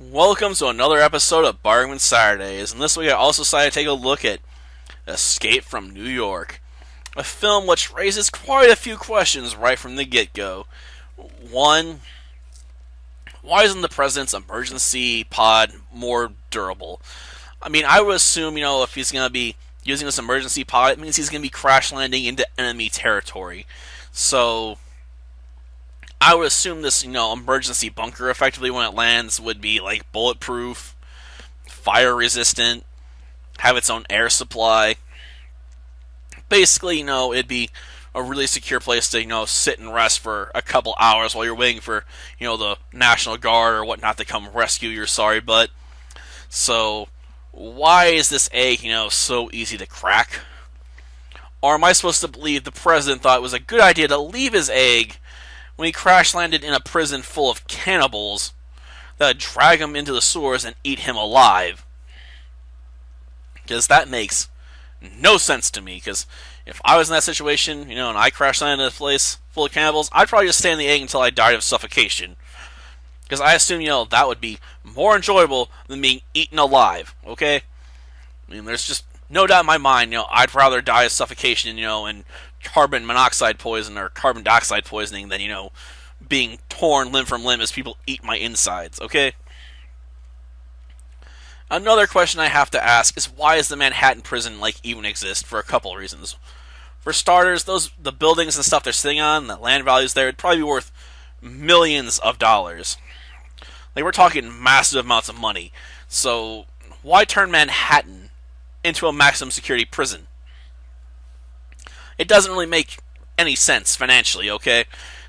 Welcome to another episode of Bargain Saturdays, and this week I also decided to take a look at Escape from New York, a film which raises quite a few questions right from the get-go. One, why isn't the president's emergency pod more durable? I mean, I would assume, if he's going to be using this emergency pod, it means he's going to be crash landing into enemy territory. So, I would assume this, emergency bunker effectively when it lands would be like bulletproof, fire resistant, have its own air supply. Basically, it'd be a really secure place to, sit and rest for a couple hours while you're waiting for, the National Guard or whatnot to come rescue your sorry butt. So, why is this egg, so easy to crack? Or am I supposed to believe the president thought it was a good idea to leave his egg when he crash landed in a prison full of cannibals that would drag him into the sewers and eat him alive? Because that makes no sense to me. Because if I was in that situation, and I crash landed in a place full of cannibals, I'd probably just stay in the egg until I died of suffocation. Because I assume, that would be more enjoyable than being eaten alive, okay? I mean, there's just no doubt in my mind, I'd rather die of suffocation, and carbon monoxide poison or carbon dioxide poisoning than, being torn limb from limb as people eat my insides, okay? Another question I have to ask is why does the Manhattan prison even exist for a couple of reasons. For starters, the buildings and stuff they're sitting on, the land values there, would probably be worth millions of dollars. We're talking massive amounts of money. So why turn Manhattan into a maximum security prison? It doesn't really make any sense financially, okay?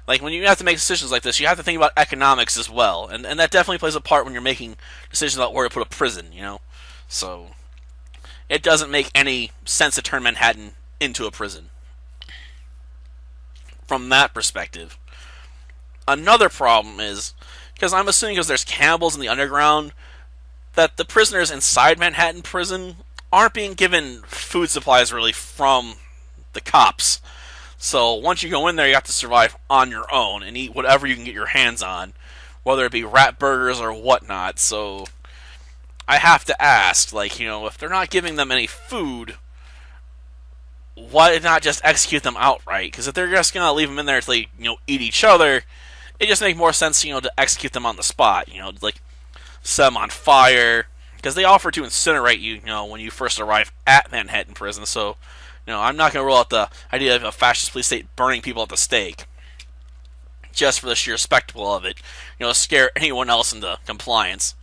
When you have to make decisions like this, you have to think about economics as well. And that definitely plays a part when you're making decisions about where to put a prison, So, it doesn't make any sense to turn Manhattan into a prison. From that perspective. Another problem is, because I'm assuming because there's cannibals in the underground, that the prisoners inside Manhattan prison aren't being given food supplies really from the cops. So once you go in there, you have to survive on your own and eat whatever you can get your hands on, whether it be rat burgers or whatnot. So I have to ask, if they're not giving them any food, why not just execute them outright? Because if they're just gonna leave them in there to eat each other, it just makes more sense, to execute them on the spot. Set them on fire, because they offer to incinerate you, when you first arrive at Manhattan prison. So I'm not going to rule out the idea of a fascist police state burning people at the stake, just for the sheer spectacle of it, scare anyone else into compliance.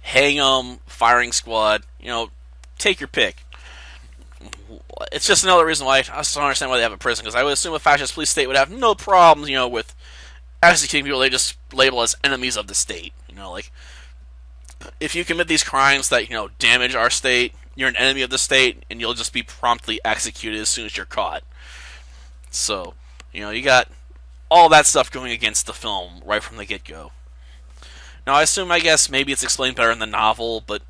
Hang 'em, firing squad, take your pick. It's just another reason why I just don't understand why they have a prison, because I would assume a fascist police state would have no problems, with executing people they just label as enemies of the state. If you commit these crimes that, damage our state, you're an enemy of the state, and you'll just be promptly executed as soon as you're caught. So, you got all that stuff going against the film right from the get-go. Now, I guess, maybe it's explained better in the novel, but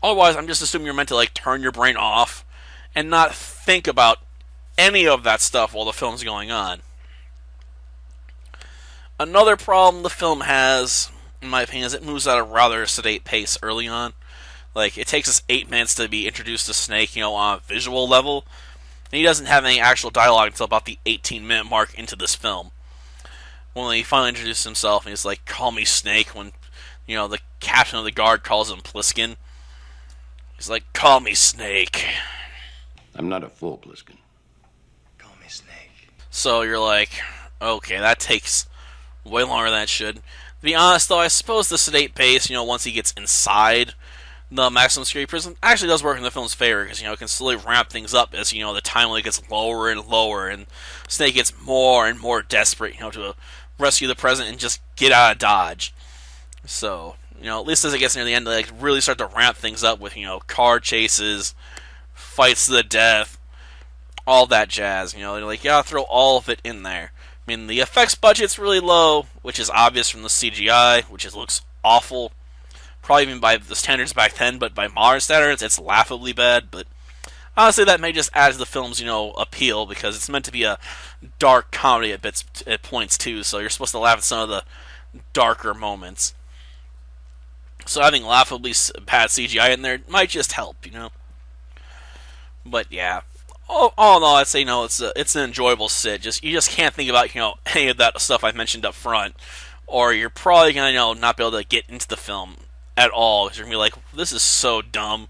otherwise, I'm just assuming you're meant to, turn your brain off and not think about any of that stuff while the film's going on. Another problem the film has, in my opinion, is it moves at a rather sedate pace early on. It takes us 8 minutes to be introduced to Snake, on a visual level. And he doesn't have any actual dialogue until about the 18-minute mark into this film. When he finally introduces himself, and he's like, "Call me Snake," when, the captain of the guard calls him Pliskin. He's like, "Call me Snake." I'm not a fool, Pliskin. Call me Snake. So you're like, okay, that takes way longer than it should. To be honest, though, I suppose the sedate pace, once he gets inside the maximum security prison, actually does work in the film's favor, because, it can slowly ramp things up as, the time limit gets lower and lower, and Snake gets more and more desperate, to rescue the president and just get out of Dodge. So, at least as it gets near the end, they really start to ramp things up with, car chases, fights to the death, all that jazz, you gotta throw all of it in there. I mean, the effects budget's really low, which is obvious from the CGI, which looks awful. Probably even by the standards back then, but by modern standards, it's laughably bad. But honestly, that may just add to the film's, appeal, because it's meant to be a dark comedy at points too. So you're supposed to laugh at some of the darker moments. So having laughably bad CGI in there might just help, you know. But yeah, all in all, I'd say it's an enjoyable sit. Just you just can't think about any of that stuff I mentioned up front, or you're probably gonna not be able to get into the film at all because you're gonna be like, this is so dumb.